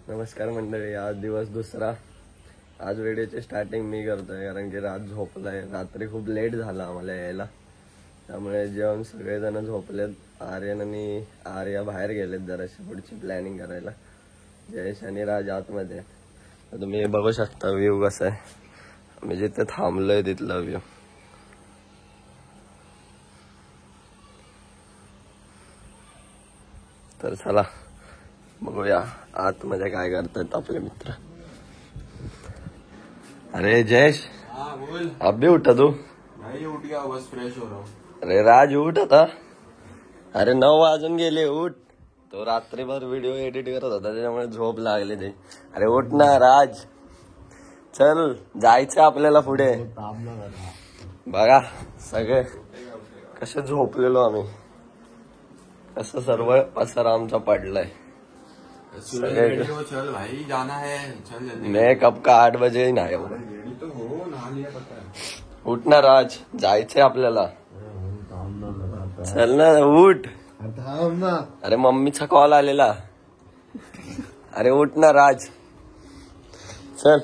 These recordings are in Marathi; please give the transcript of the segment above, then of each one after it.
नमस्कार मंडळी, आज दिवस दुसरा. आज व्हिडिओची स्टार्टिंग मी करतोय कारण की रात झोपलाय. रात्री खूप लेट झाला आम्हाला यायला, त्यामुळे जेवण सगळेजण झोपलेत. आर्यन आणि आर्या बाहेर गेलेत जराशी पुढची प्लॅनिंग करायला. जयेश आणि राज आतमध्ये. तुम्ही बघू शकता व्ह्यू कसा आहे. आम्ही जिथे थांबलोय तिथला व्ह्यू. तर चला बघूया आतमध्ये काय करतायत आपले मित्र. अरे जयेश, अब भी उठा तू? नहीं उठ गया, बस फ्रेश हो रहा हूँ. अरे राज उठ आता. अरे 9 वाजून गेले, उठ. तो रात्रीभर व्हिडिओ एडिट करत होता त्याच्यामुळे झोप लागली ते. अरे उठ ना राज, चल जायचं आपल्याला पुढे. बघा सगळे कसे झोपलेलो आम्ही, कसं सर्व पसारा आमचा पडलाय. चल भाई जाना है, चल जल्दी. मैं कब का 8 बजे ही नाही. रेडी तो हो, नहा लिया पता है. उठ ना राज, जायचंय आपल्याला. चल ना उठ. अरे मम्मीचा कॉल आलेला. अरे उठ ना राज, चल.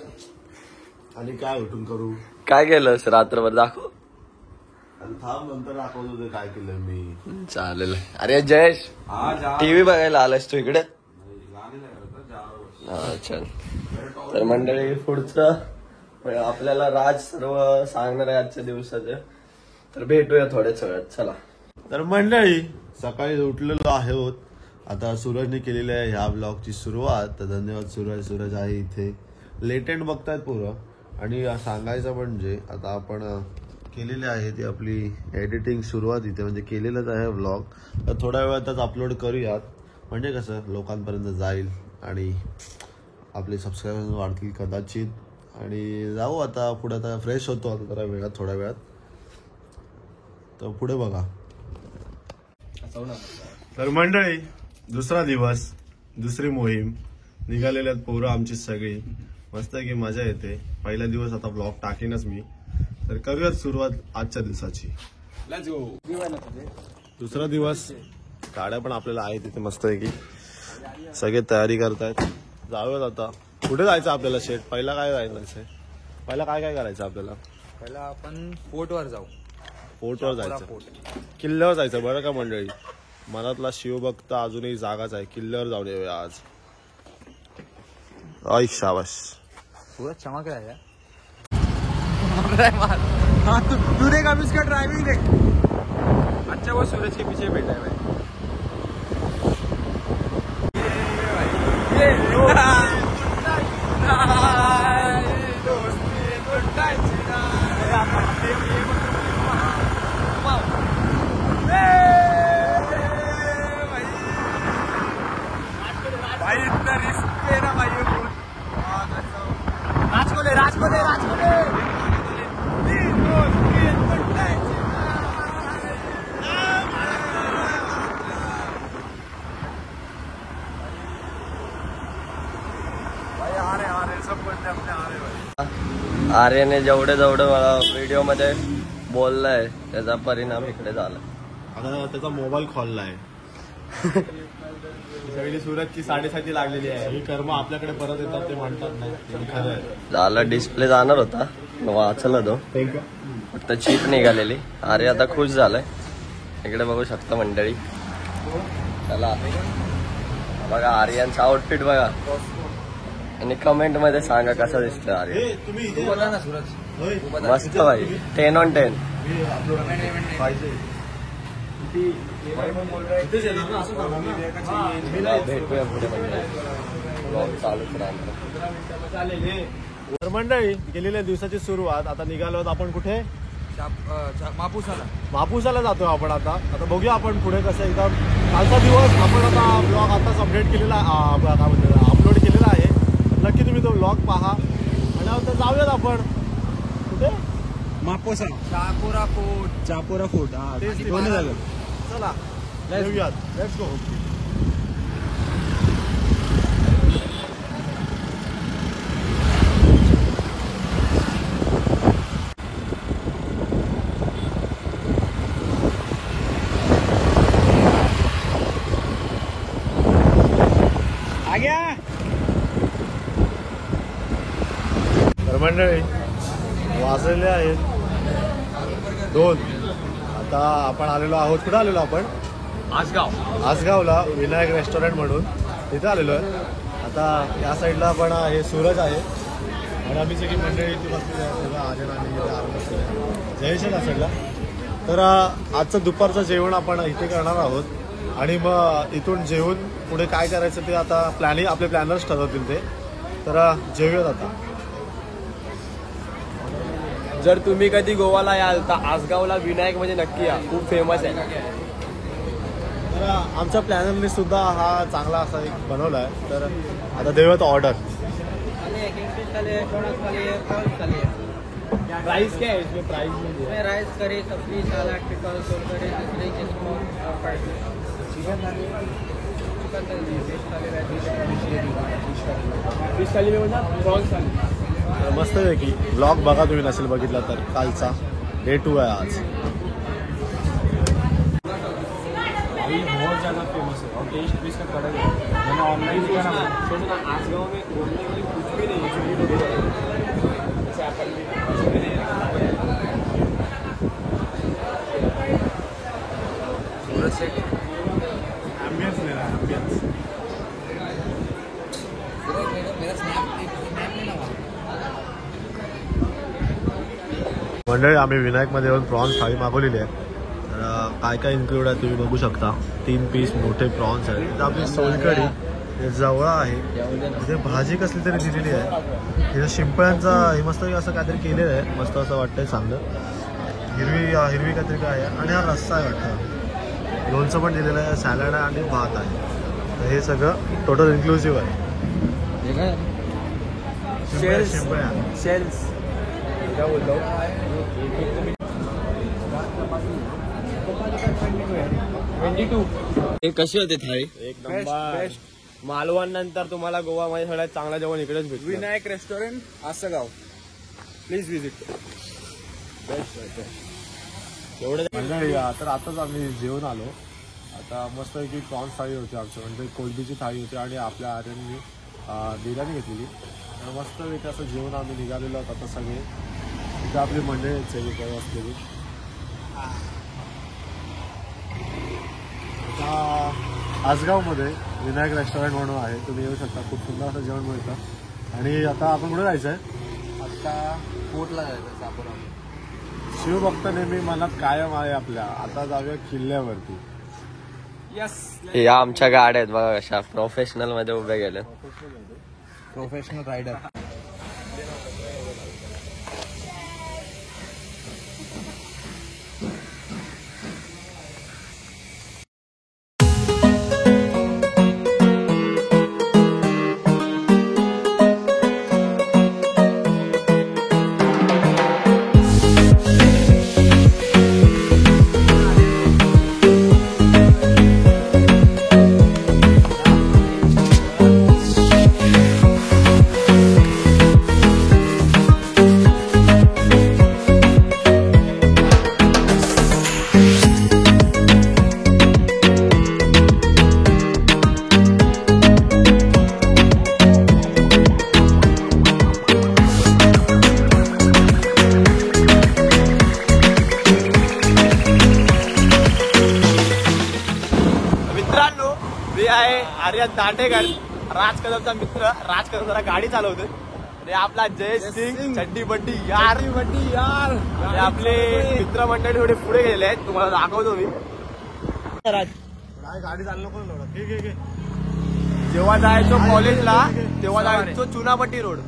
आणि काय उठून करू? काय केलंस रात्रभर? दाखव. थांब, नंतर दाखवतो ते काय केलं मी. चालेल. अरे जयेश, टीव्ही बघायला आलास तू इकडे? हा चल. तर मंडळी पुढचं आपल्याला राज सर्व सांगणार आहे आजच्या दिवसाचं. तर भेटूया थोड्याच वेळात. चला. तर मंडळी सकाळी उठलेलो आहोत. आता सूरजने केलेली आहे ह्या ब्लॉगची सुरुवात. तर धन्यवाद सूरज. सूरज आहे इथे. लेट एंड बघतायत पुरं. आणि सांगायचं म्हणजे आता आपण केलेली आहे ती आपली एडिटिंग सुरुवात इथे, म्हणजे केलेलंच आहे व्लॉग. तर थोड्या वेळातच अपलोड करूयात, म्हणजे कसं लोकांपर्यंत जाईल आणि आपले सबस्क्रायबर्स वाढतील कदाचित. आणि जाऊ आता पुढे. आता फ्रेश होतो आता जरा वेळात, थोड्या वेळात. तर पुढे बघा. तर मंडळी दुसरा दिवस, दुसरी मोहीम. निघालेल्यात पोरं आमची सगळी. मस्त की मजा येते. पहिला दिवस आता ब्लॉग टाकीनच मी. तर करूयात सुरुवात आजच्या दिवसाची. दुसरा दिवस. गाड्या पण आपल्याला आहे तिथे मस्त आहे की. सगळे तयारी करतायत. जाऊयात आता. कुठे जायचं आपल्याला शेट? पहिला काय जायचंय? पहिला काय काय करायचं आपल्याला? पहिला आपण फोर्टवर जाऊ. फोर्टवर जायचं, किल्ल्यावर जायचं. बरं का मंडळी, मनातला शिवभक्त अजूनही जागाच आहे. किल्ल्यावर जाऊन येऊया आज. आई शाबाश. सूरज चमक रहा है. तू देख अब इसका ड्राइविंग देख. अच्छा वो सूरज के पीछे बैठा है भाई. भाई इतना रिस्क है ना भाई. राजकोले राजकोले राजकोले. आर्यने जेवढे मला व्हिडिओ मध्ये बोललाय त्याचा परिणाम इकडे झाला. आता त्याचा मोबाईल खोललाय. सगळी सूरजची 7:30 लागलेली आहे. ही कर्म आपल्याकडे परत येतात ते म्हणतात नाही, खरं आहे. झालं. डिस्प्ले जाणार होता, वाचला तो. फक्त चीप निघालेली. आर्य आता खुश झालाय. इकडे बघू शकता मंडळी. चला बघा आर्यनचा आउटफिट बघा आणि कमेंट मध्ये सांगा कसा दिसतोय आर्यन. तुम्ही बोला ना सूरज. मस्त भाई. 10 on 10. भेटूया पुढे चालूच राहणार. तर मंडळी गेलेल्या दिवसाची सुरुवात. आता निघालो आपण कुठे? मापुसाला जातो आपण आता. आता बघूया आपण पुढे कसं. एकदम कालचा दिवस आपण आता ब्लॉग आताच अपडेट केलेला, अपलोड केलेला आहे. नक्की तुम्ही तो ब्लॉग पहा. आणि आता जाऊयात आपण कुठे? मापोसा चापोरा फोर्ट हा दोन्ही झालं. चला Let's- येऊयात. Let's go. आग्या तर मंडळी वाजलेले आहेत 2. आता आपण आलेलो आहोत. कुठं आलेलो आपण? आसगावला विनायक रेस्टॉरंट म्हणून तिथे आलेलो आहे. आता या साईडला आपण हे सूरज आहे आणि आम्ही सगळी मंडळी इथे बसलेली आहे. तेव्हा आर्यन आणि इथे आराम बसलेले आहे. जयेश आहे या साईडला. तर आजचं दुपारचं जेवण आपण इथे करणार आहोत आणि मग इथून जेवून पुढे काय करायचं ते आता आपले प्लॅनर्स ठरवतील ते. तर जेवूयात आता. जर तुम्ही कधी गोवाला याल तर आसगावला विनायक म्हणजे नक्की या, खूप फेमस आहे. तर आमच्या प्लॅनरने सुद्धा हा चांगला असा एक बनवला आहे. तर आता देऊयात ऑर्डर. प्राइस क्या है इसमें? प्राइस में राइस करी सब्जी सलाद पिकल सोलकरी दूसरे किस्मों चिकन थाली फिश थाली में बोलना प्रॉन्स थाली. तर मस्तपैकी ब्लॉग बघा तुम्ही नसेल बघितला तर. कालचा डे 2 आहे आज. बहुत ज़्यादा फेमस है और टेस्ट भी इसका कड़क है. मैंने ऑनलाइन देखा ना, आसगाव में बोलने के लिए कुछ भी नहीं है. जैसे अपन सूरज से ॲम्बियन्स लेना है, ॲम्बियन्स. मंडळी आम्ही विनायकमध्ये येऊन प्रॉन्स थाळी मागवलेली आहे. तर काय काय इन्क्लूड आहे तुम्ही बघू शकता. 3 पीस मोठे प्रॉन्स आहेत. इथं आपली सोलकढी, हे जवळा आहे, इथे भाजी कसली तरी दिलेली आहे. इथं शिंपळ्यांचा हे मस्त असं काहीतरी केलेलं आहे. मस्त असं वाटतंय चांगलं. हिरवी काहीतरी काय आहे आणि हा रस्सा आहे वाटतं. लोणचं पण दिलेलं आहे, सॅलड आहे आणि भात आहे. तर हे सगळं टोटल इन्क्लुसिव्ह आहे. शिंपळ्या शेल्स क्या बोलता हूँ. हे कशी होते थाळी? एक नंबर. मालवण नंतर तुम्हाला गोवामध्ये सगळ्यात चांगलं जेवण इकडेच भेटतं. Vinayak restaurant Asgaon, please visit. एवढं मंडळी तर आताच आम्ही जेवण आलो. आता मस्तपैकी प्रॉन्स थाळी होती आमची, म्हणजे कोलबीची थाळी होती आणि आपल्या आर्यननी बिर्याणी घेतलेली. तर मस्तपैकी असं जेवण आम्ही निघालेलो आहोत. आता सगळे इथे आपली मंडळी सगळी काही असलेली. आता आसगावमध्ये विनायक रेस्टॉरंट म्हणून आहे, तुम्ही येऊ शकता. खूप सुंदर असं जेवण मिळतं. आणि आता आपण कुठे जायचं आहे? आता फोर्टला जायचं चापोरा. शिवभक्त नेहमी मनात कायम आहे आपल्या. आता जाऊया किल्ल्यावरती. यस, या आमच्या गाड्या आहेत बघा कशा प्रोफेशनल मध्ये उभ्या गेल्या. Professional rider. आर्यन दांडेकर, राज कदमचा मित्र. राज कदम जरा गाडी चालवतोय आणि आपला जय सिंग चड्डी बड्डी यार आणि आपले मित्रमंडळी थोडे पुढे गेलेले आहेत. तुम्हाला दाखवतो मी. गाडी चालू नको. ठीक आहे. जेव्हा जायचो कॉलेजला तेव्हा जायचो चुनापट्टी रोड.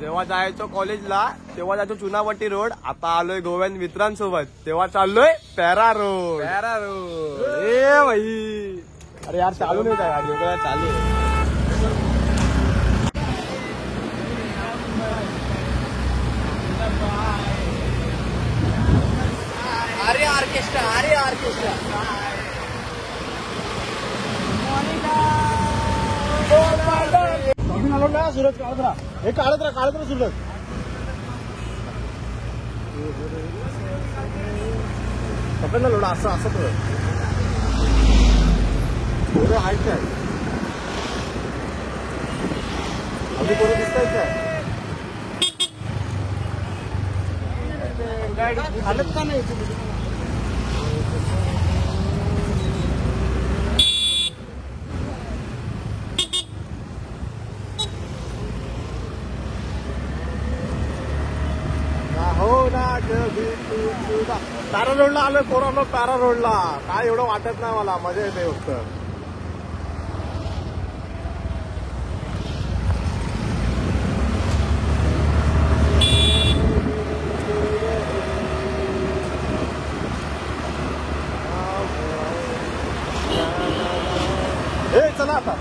जेव्हा जायचो कॉलेजला तेव्हा जायचो चुनापट्टी रोड. आता आलोय गोव्यान मित्रांसोबत, तेव्हा चाललोय पॅरा रोड. ए भाई, अरे यार चालू नाही का गाडी? चालू आहे. ऑर्केस्ट्रा अरे ऑर्केस्ट्रा सूरज काढत राहा हे काढत राहा सूरज पकडला लोडा असं असं पुढे हाईट काय आम्ही कोणी दिसत काय हालत का नाही हो ना पॅरा रोडला आलोय पोरांनो पॅरा रोडला काय एवढं वाटत नाही मला मजा येते फक्त हे चला आता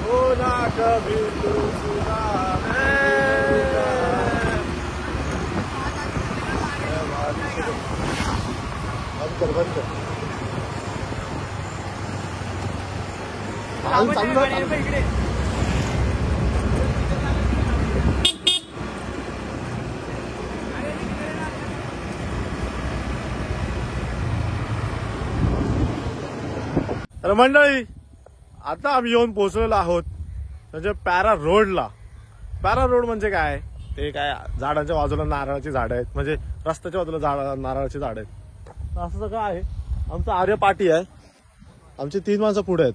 हो ना कभी तू सुना बंद कर तर मंडळी आता आम्ही येऊन पोहोचलेलो आहोत म्हणजे पॅरा रोडला. पॅरा रोड म्हणजे काय ते काय झाडांच्या बाजूला नारळाची झाडं आहेत म्हणजे रस्त्याच्या बाजूला नारळाची झाडं आहेत. असं सगळं आहे. आमचं आर्य पाटी आहे. आमची 3 माणसं पुढे आहेत.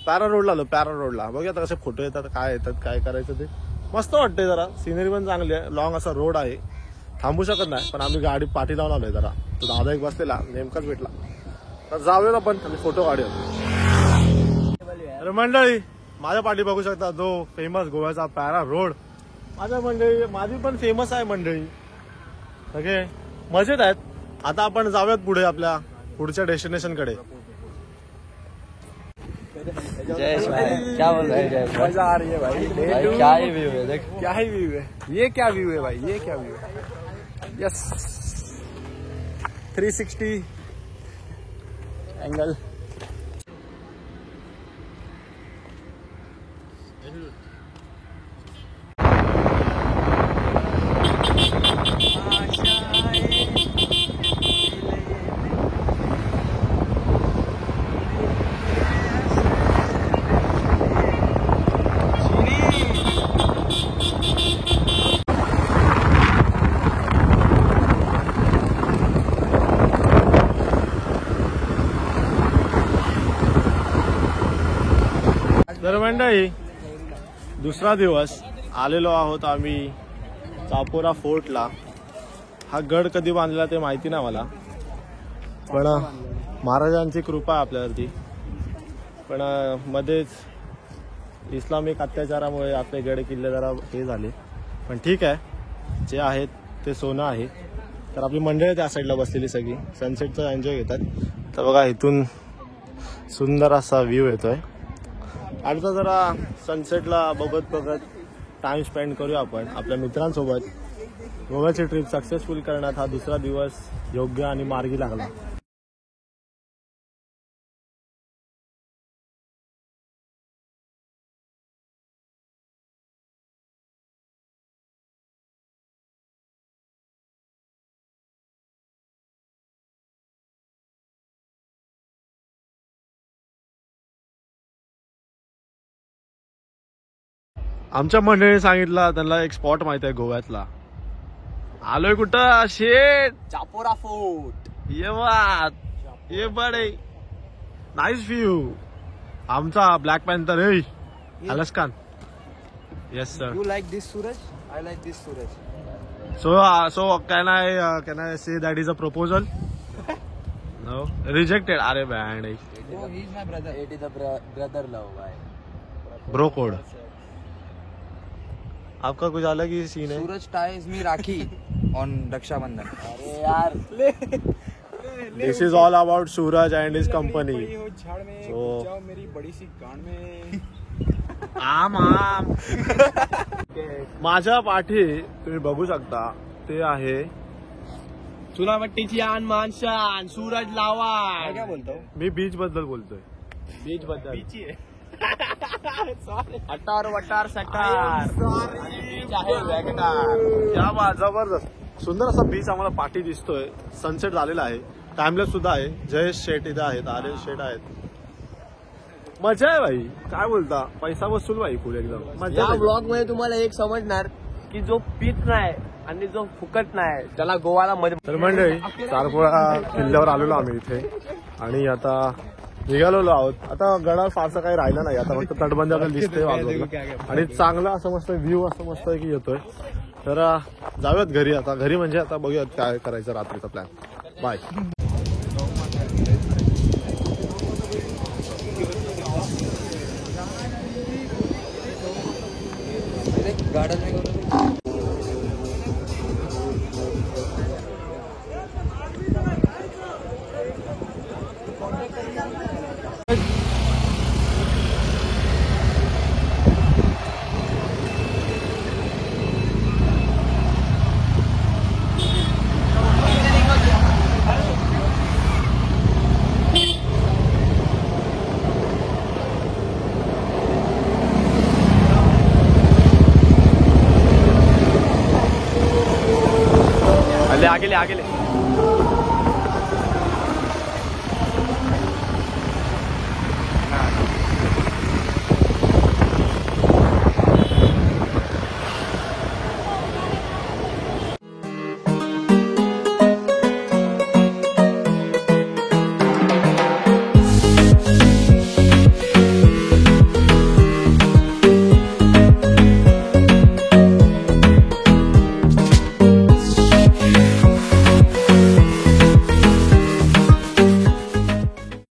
पॅरा रोडला आलो पॅरा रोडला. बघूया आता कसे फोटो येतात काय येतात काय करायचं ते मस्त वाटतंय. जरा सिनरी पण चांगली आहे. लॉंग असा रोड आहे. थांबू शकत नाही पण आम्ही गाडी पाठी लावून आलोय. जरा तो दादा एक बसलेला नेमकाच भेटला तर जाऊया आपण फोटो काढूया. अरे मंडळी माझ्या पाठी बघू शकता जो फेमस गोव्याचा पॅरा रोड. माझ्या मंडळी माझी पण फेमस आहे मंडळी सगळे मजेत आहेत. आता आपण जाऊयात पुढे आपल्या पुढच्या डेस्टिनेशन कडे. जयेश भाई क्या बोल रहे हैं जयेश भाई? मजा आ रही है भाई क्या ही व्यू है देख. क्या ही व्यू है ये क्या व्यू है भाई ये क्या व्यू है. Yes 360 angle. तर मंडळी दुसरा दिवस आलेलो आहोत आम्ही चापोरा फोर्टला. हा गड कधी बांधलेला ते माहिती नाही मला पण महाराजांची कृपा आहे आपल्यावरती. पण मध्येच इस्लामिक अत्याचारामुळे आपले गड किल्ले जरा हे झाले पण ठीक आहे जे आहेत ते सोनं आहे. तर आपली मंडळी त्या साईडला बसलेली सगळी सनसेटचा एन्जॉय घेतात. तर बघा इथून सुंदर असा व्ह्यू येतोय. आता जरा सनसेटला बघत टाइम स्पेंड करूया आपण आपल्या मित्रांसोबत. गोव्याची ट्रिप सक्सेसफुल करण्यात हा दुसरा दिवस योग्य आणि मार्गी लागला. आमच्या मंडळीने सांगितलं त्यांना एक स्पॉट माहित आहे गोव्यातला. आलोय कुठं शेट चापोरा फोर्ट. ये बात ये बडे नाईस व्ह्यू. आमचा ब्लॅक पॅन्थर हे Alaskan. Yes sir. You like this Suraj? I like this Suraj. So can I say that is a proposal? No, rejected. अरे band Oh, he's my brother. It is the brother love, bhai. Bro code. आपका कुछ अलग ही सीन है. Suraj ties me Rakhi on Raksha Bandhan. अरे यार. This is all about Suraj and his company. झाड़ में So जाओ मेरी बड़ी सी गांड में. आम माझ्या पाठी तुम्ही बघू शकता ते आहे चुनावट्टीची आन मानशान सूरज लावा काय बोलतो मी बीच बद्दल बोलतोय बीच बद्दल अटार वटार सटार बीच आहे वॅगनार. या जबरदस्त सुंदर असा बीच आम्हाला पाठी दिसतोय. सनसेट झालेला आहे. टाइमलेस सुद्धा आहे. जयेश शेट इथे आहेत. आर्यन शेट आहेत. मजा आहे भाई. काय बोलता पैसा वसूल भाई पुढे एकदम मजा या आहे. ब्लॉग मध्ये तुम्हाला एक समजणार की जो पीत नाही आणि जो फुकट नाही त्याला गोवाला मध्ये. तर मंडळी चारपोळा किल्ल्यावर आलेलो आम्ही इथे आणि आता निघालेलो आहोत. आता गडावर फारसा काही राहिला नाही. आता फक्त तटबंदी आपल्याला दिसते बाजूला आणि चांगला असं मस्त व्ह्यू असं मस्त की येतोय. तर जाऊयात घरी. आता घरी म्हणजे आता बघूयात काय करायचं रात्रीचा प्लॅन. बाय. गार्डन में आगे ले